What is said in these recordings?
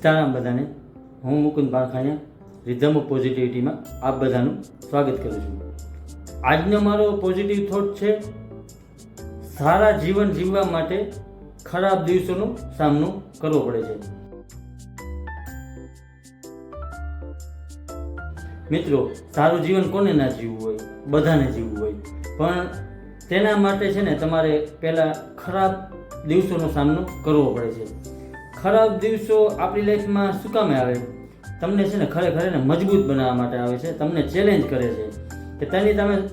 સીતારામ બધાને. હું Mukund પારખાણિયા, rhythm of પોઝિટિવિટીમાં આપ બધાનું સ્વાગત કરું છું. આજનો મારો પોઝિટિવ થોટ છે, સારા જીવન જીવવા માટે ખરાબ દિવસોનો સામનો કરવો પડે છે. મિત્રો, સારું જીવન કોને ના જીવવું હોય? બધાને જીવવું હોય, પણ તેના માટે છે ને તમારે પહેલાં ખરાબ દિવસોનો સામનો કરવો પડે છે. ખરાબ દિવસો આપણી લાઈફમાં શું કામે આવે? તમને છે ને ખરેખર એને મજબૂત બનાવવા માટે આવે છે, તમને ચેલેન્જ કરે છે કે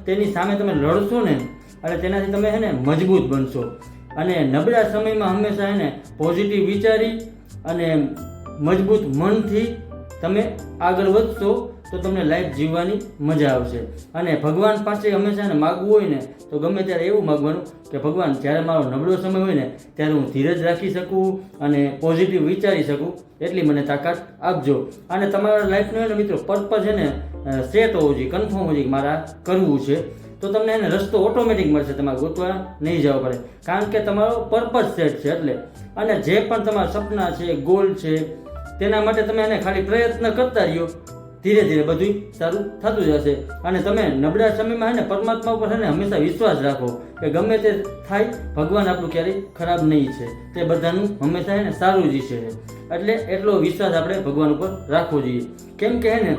તેની સામે તમે લડશો ને અને તેનાથી તમે છે ને મજબૂત બનશો. અને નબળા સમયમાં હંમેશા એને પોઝિટિવ વિચારી અને મજબૂત મનથી તમે આગળ વધશો તો તમને લાઈફ જીવવાની મજા આવશે. અને ભગવાન પાસે હંમેશા એને માગવું હોય ને તો ગમે ત્યારે એવું માગવાનું કે ભગવાન, જ્યારે મારો નબળો સમય હોય ને ત્યારે હું ધીરજ રાખી શકું અને પોઝિટિવ વિચારી શકું, એટલી મને તાકાત આપજો. અને તમારા લાઈફનો એને મિત્રો પર્પઝ એને સેટ હોવો જોઈએ, કન્ફર્મ હોવો જોઈએ કે મારે આ કરવું છે, તો તમને એને રસ્તો ઓટોમેટિક મળશે, તમારે ગોતવા નહીં જવું પડે, કારણ કે તમારો પર્પઝ સેટ છે. એટલે અને જે પણ તમારા સપના છે, ગોલ છે, તેના માટે તમે એને ખાલી પ્રયત્ન કરતા રહ્યો, ધીરે ધીરે બધું સારું થતું જશે. અને તમે નબળા સમયમાં છે ને પરમાત્મા ઉપર છે ને હંમેશા વિશ્વાસ રાખો કે ગમે તે થાય, ભગવાન આપણું ક્યારેય ખરાબ નહીં છે, તે બધાનું હંમેશા છે ને સારું જ છે. એટલે એટલો વિશ્વાસ આપણે ભગવાન ઉપર રાખવો જોઈએ, કેમ કે છે ને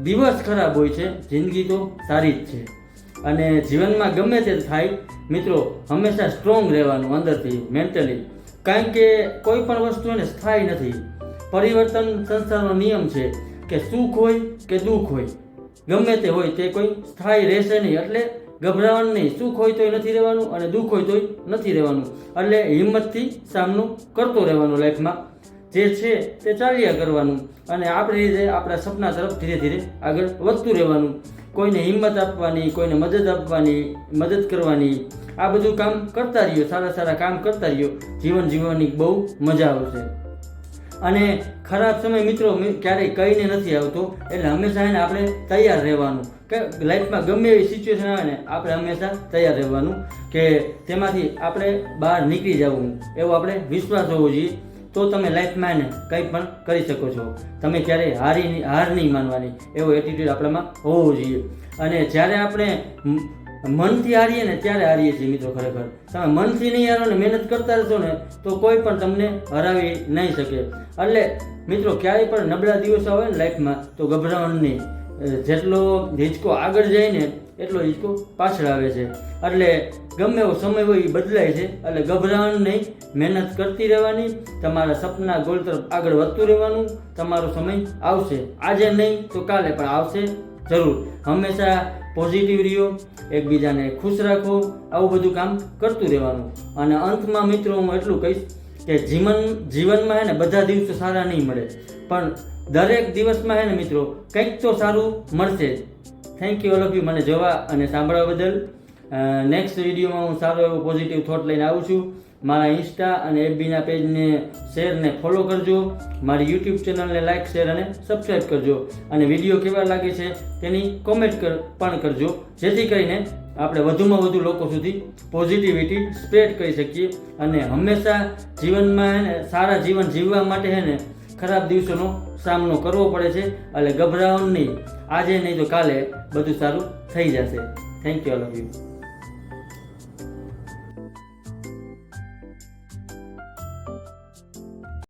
દિવસ ખરાબ હોય છે, જિંદગી તો સારી જ છે. અને જીવનમાં ગમે તે થાય મિત્રો, હંમેશા સ્ટ્રોંગ રહેવાનું અંદરથી, મેન્ટલી, કારણ કે કોઈ પણ વસ્તુ એને સ્થાયી નથી. પરિવર્તન સંસારનો નિયમ છે કે સુખ હોય કે દુઃખ હોય, ગમે તે હોય, તે કોઈ સ્થાયી રહેશે નહીં. એટલે ગભરાવાનું નહીં, સુખ હોય તોય નથી રહેવાનું અને દુઃખ હોય તોય નથી રહેવાનું. એટલે હિંમતથી સામનો કરતો રહેવાનો, લાઈફમાં જે છે તે ચાલ્યા કરવાનું અને આપણી રીતે આપણા સપના તરફ ધીરે ધીરે આગળ વધતું રહેવાનું. કોઈને હિંમત આપવાની, કોઈને મદદ આપવાની, મદદ કરવાની, આ બધું કામ કરતા રહ્યો, સારા સારા કામ કરતા રહ્યો, જીવન જીવવાની બહુ મજા આવશે. અને ખરાબ સમય મિત્રો ક્યારેય કહીને નથી આવતો, એટલે હંમેશા એને આપણે તૈયાર રહેવાનું કે લાઈફમાં ગમે એવી સિચ્યુએશન આવે ને આપણે હંમેશા તૈયાર રહેવાનું કે તેમાંથી આપણે બહાર નીકળી જવું, એવો આપણે વિશ્વાસ હોવો જોઈએ. તો તમે લાઈફમાં એને કંઈ પણ કરી શકો છો. તમે ક્યારેય હાર નહીં માનવાની, એવો એટીટ્યુડ આપણામાં હોવો જોઈએ. અને જ્યારે આપણે મનથી હારીએ ને ત્યારે હારીએ છીએ મિત્રો. ખરેખર તમે મનથી નહીં હારો ને મહેનત કરતા રહેશો ને તો કોઈ પણ તમને હરાવી નહીં શકે. એટલે મિત્રો ક્યારેય પણ નબળા દિવસો આવે ને લાઈફમાં તો ગભરાવાનું નહીં. જેટલો હિંચકો આગળ જાય ને એટલો હિંચકો પાછળ આવે છે. એટલે ગમે એવો સમય હોય એ બદલાય છે, એટલે ગભરાવાનું નહીં, મહેનત કરતી રહેવાની, તમારા સપના ગોલ તરફ આગળ વધતું રહેવાનું. તમારો સમય આવશે, આજે નહીં તો કાલે પણ આવશે જરૂર. હંમેશા પોઝિટિવ રહ્યો, એકબીજાને ખુશ રાખો, આવું બધું કામ કરતું રહેવાનું. અને અંતમાં મિત્રો હું એટલું કહીશ કે જીવનમાં હે ને બધા દિવસો સારા નહીં મળે, પણ દરેક દિવસમાં હે ને મિત્રો કંઈક તો સારું મળશે. Thank you all of you મને જોવા અને સાંભળવા બદલ. નેક્સ્ટ વિડીયોમાં હું સારો એવો પોઝિટિવ થોટ લઈને આવું છું. મારા ઇન્સ્ટા અને એફબીના પેજને શેર ને ફોલો કરજો. મારી યુટ્યુબ ચેનલને લાઇક, શેર અને સબસ્ક્રાઈબ કરજો. અને વિડીયો કેવા લાગે છે તેની કોમેન્ટ પણ કરજો, જેથી કરીને આપણે વધુમાં વધુ લોકો સુધી પોઝિટિવિટી સ્પ્રેડ કરી શકીએ. અને હંમેશા જીવનમાં સારા જીવન જીવવા માટે છે ને ખરાબ દિવસોનો સામનો કરવો પડે છે, એટલે ગભરાવાનું નહીં. આજે નહીં તો કાલે બધું સારું થઈ જશે. Thank you all of you.